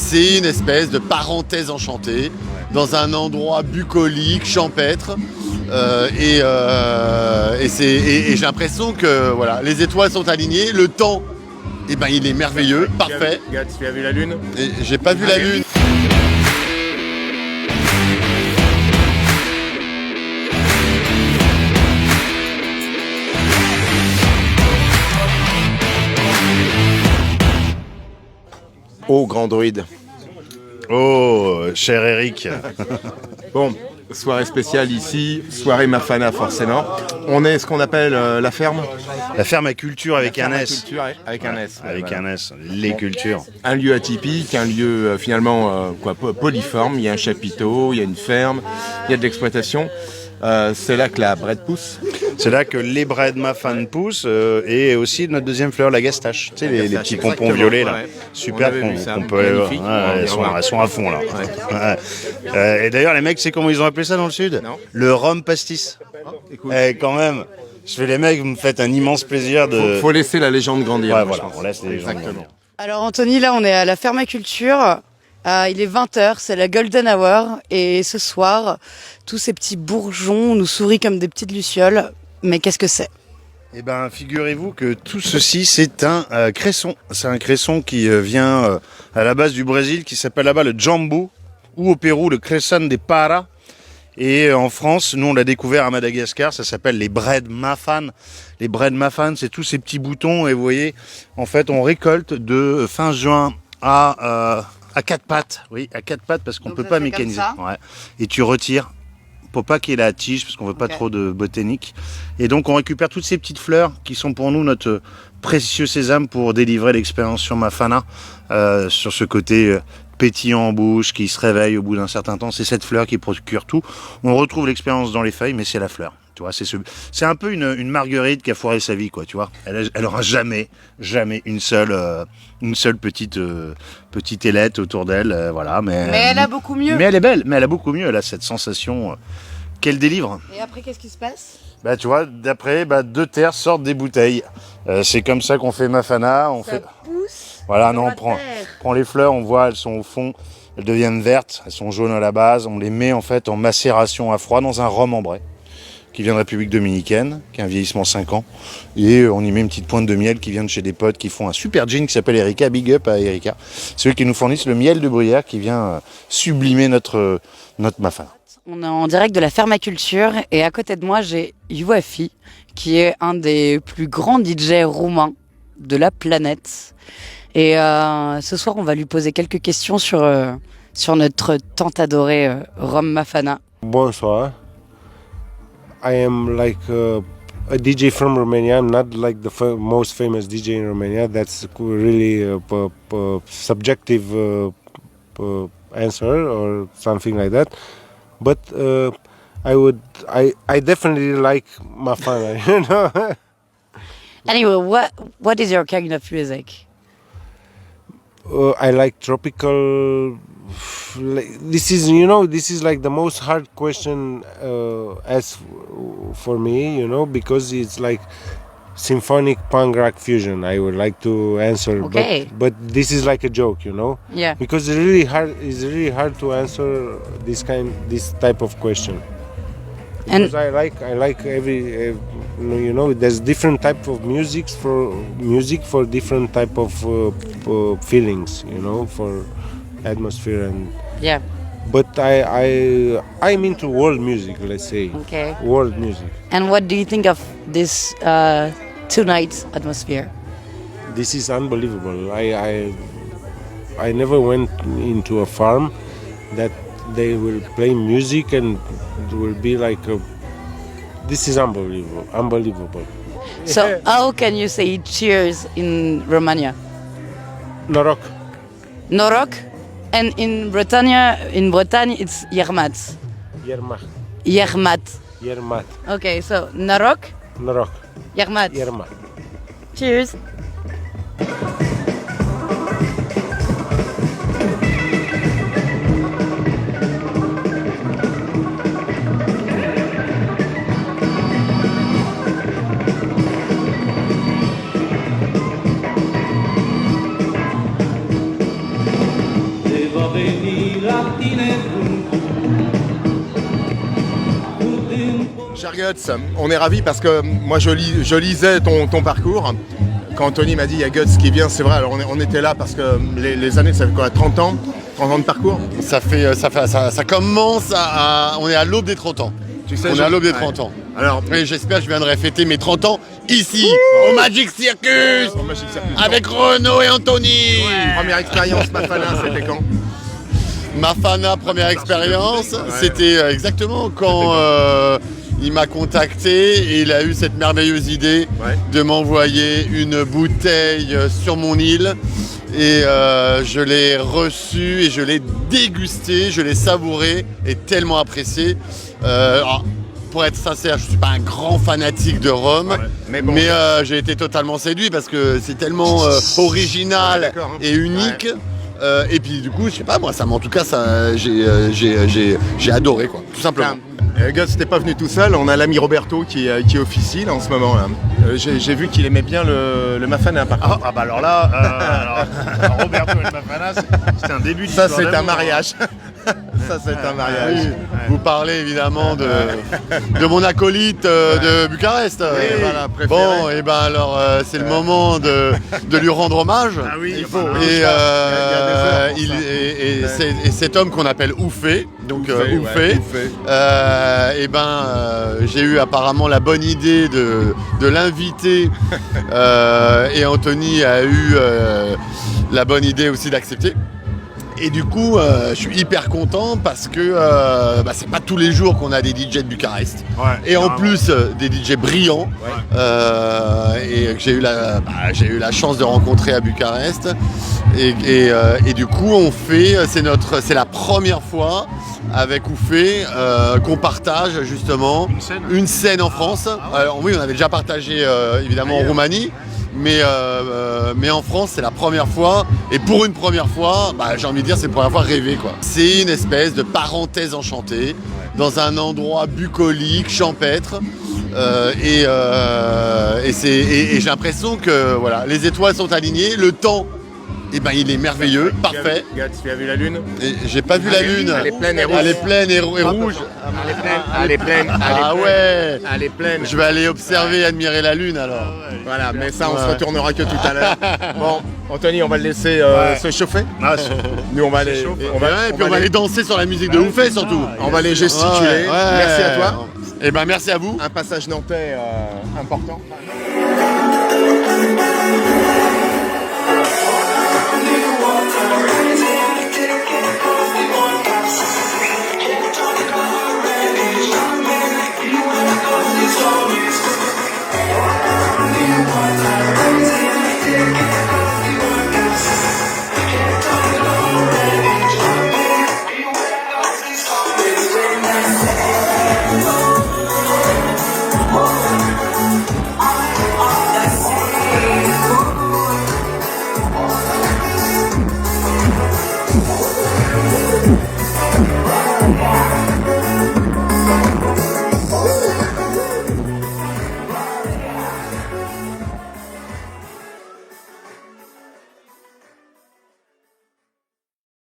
c'est une espèce de parenthèse enchantée dans un endroit bucolique, champêtre. Et j'ai l'impression que voilà, les étoiles sont alignées, le temps, il est merveilleux, parfait. Gats, tu as vu la lune? Et j'ai pas vu la lune. Oh, grand druide. Oh, cher Eric. Bon, soirée spéciale ici, soirée Mafana forcément. On est ce qu'on appelle la ferme. La ferme à culture avec un S. Culture avec un S. Avec un S, les cultures. Un lieu atypique, un lieu finalement polyforme. Il y a un chapiteau, il y a une ferme, il y a de l'exploitation. C'est là que la brette pousse. C'est là que les braies de Mafan poussent et aussi notre deuxième fleur, la gastache. Tu sais, les petits pompons violets là. Ouais. Super, qu'on peut. Magnifique. Elles sont à fond là. Ouais. Et d'ailleurs, les mecs, c'est comment ils ont appelé ça dans le sud? Non. Le rhum pastis. Écoute, Quand même. Je fais les mecs, vous me faites un immense plaisir de. faut laisser la légende grandir. Ouais, je voilà, pense. on laisse les gens grandir. Alors Anthony, là on est à la Fermaculture, il est 20h, c'est la Golden Hour et ce soir, tous ces petits bourgeons nous sourient comme des petites lucioles, mais qu'est-ce que c'est? Eh ben, figurez-vous que tout ceci, c'est un cresson. C'est un cresson qui vient à la base du Brésil, qui s'appelle là-bas le jambu, ou au Pérou le cresson des para. Et en France, nous on l'a découvert à Madagascar, ça s'appelle les bread mafan. Les bread mafan, c'est tous ces petits boutons et vous voyez, en fait on récolte de fin juin à quatre pattes. Oui, à quatre pattes parce qu'on ne peut pas mécaniser. Ouais. Et tu retires pour pas qu'il y ait la tige parce qu'on veut pas trop de botanique. Et donc on récupère toutes ces petites fleurs qui sont pour nous notre précieux sésame pour délivrer l'expérience sur Mafana, sur ce côté pétillant en bouche, qui se réveille au bout d'un certain temps. C'est cette fleur qui procure tout. On retrouve l'expérience dans les feuilles, mais c'est la fleur. Tu vois, c'est un peu une marguerite qui a foiré sa vie, quoi. Tu vois, elle aura jamais une seule petite ailette autour d'elle, voilà. Mais elle a beaucoup mieux. Mais elle est belle. Mais elle a beaucoup mieux. Elle a cette sensation qu'elle délivre. Et après, qu'est-ce qui se passe? Tu vois, d'après, de terre sortent des bouteilles. C'est comme ça qu'on fait Mafana. Ça pousse. Voilà, non, on prend les fleurs, on voit, elles sont au fond, elles deviennent vertes, elles sont jaunes à la base. On les met en fait en macération à froid dans un rhum ambré qui vient de République Dominicaine, qui a un vieillissement 5 ans. Et on y met une petite pointe de miel qui vient de chez des potes qui font un super gin qui s'appelle Erika. Big up à Erika. C'est eux qui nous fournissent le miel de bruyère qui vient sublimer notre Mafana. On est en direct de la Fermaculture et à côté de moi, j'ai Youafi, qui est un des plus grands DJ roumains de la planète. Et ce soir, on va lui poser quelques questions sur notre tant adoré Rhum Mafana. Bonsoir. I am like a DJ from Romania. I'm not like the most famous DJ in Romania. That's really a subjective answer or something like that. But I definitely like Mafana, you know. Anyway, what is your kind of music? I like tropical. This is like the most hard question as for me, you know, because it's like symphonic punk rock fusion. I would like to answer, okay. but this is like a joke, you know. Yeah. Because it's really hard to answer this type of question. Because I like every you know, there's different type of music for different type of feelings, you know, for atmosphere and yeah. But I'm into world music, let's say. Okay. World music. And what do you think of this tonight's atmosphere? This is unbelievable. I never went into a farm that they will play music and it will be like this is unbelievable. So how can you say cheers in Romania? Noroc. Noroc, and in Bretagne it's Yermat. Yermat. Okay, so Noroc, Yermat. Cheers. Cher Guts, on est ravis parce que moi je lisais ton parcours. Quand Anthony m'a dit il y a Guts qui vient, c'est vrai, alors on était là parce que les années, ça fait quoi, 30 ans de parcours? Ça commence on est à l'aube des 30 ans. Tu sais, On est à l'aube des 30 ans. Alors, Et j'espère que je viendrai fêter mes 30 ans ici, au Magic Circus, au Magic Circus. avec Renaud et Anthony. Première expérience Mafana, c'était quand? Mafana, première expérience, c'était exactement quand il m'a contacté et il a eu cette merveilleuse idée de m'envoyer une bouteille sur mon île. Et je l'ai reçu et je l'ai dégusté, je l'ai savouré et tellement apprécié. Alors, pour être sincère, je ne suis pas un grand fanatique de rhum, mais j'ai été totalement séduit parce que c'est tellement original et unique. Et puis du coup, je sais pas, moi, en tout cas, j'ai adoré, quoi, tout simplement. Guts, t'es pas venu tout seul, on a l'ami Roberto qui officie là en ce moment. Là. J'ai vu qu'il aimait bien le Mafana. Ah bah alors là, alors Roberto et le Mafana, c'est un début Ça d'histoire c'est un d'amour, mariage. Ça c'est un mariage. Oui, vous parlez évidemment de mon acolyte de Bucarest. Voilà, préféré. Bon, et ben alors c'est le moment de lui rendre hommage. Ah oui, il faut. Et, il y a des heures. et cet homme qu'on appelle Oufé, donc Oufé, j'ai eu apparemment la bonne idée de l'inviter et Anthony a eu la bonne idée aussi d'accepter. Et du coup, je suis hyper content parce que c'est pas tous les jours qu'on a des DJ de Bucarest. Et en plus, des DJ brillants. Et que j'ai eu la chance de rencontrer à Bucarest. Et du coup, c'est la première fois avec Oufé qu'on partage justement une scène en France. Alors, oui, on avait déjà partagé évidemment en Roumanie. Mais en France, c'est la première fois. Et pour une première fois, j'ai envie de dire, c'est une première fois rêvée, quoi. C'est une espèce de parenthèse enchantée dans un endroit bucolique, champêtre. Et j'ai l'impression que voilà, les étoiles sont alignées, le temps. Il est merveilleux, parfait. Regarde, tu as vu la lune? Et j'ai pas vu la lune. Elle est pleine et rouge. Elle est pleine et rouge. Elle est pleine. Ah ouais. Elle est pleine. Je vais aller observer et admirer la lune alors. Voilà, mais ça, on se retournera que tout à l'heure. Bon, Anthony, on va le laisser se chauffer. Nous, on va aller. On va aller danser sur la musique de Oufé surtout. On va les gesticuler. Merci à toi. Et merci à vous. Un passage nantais important.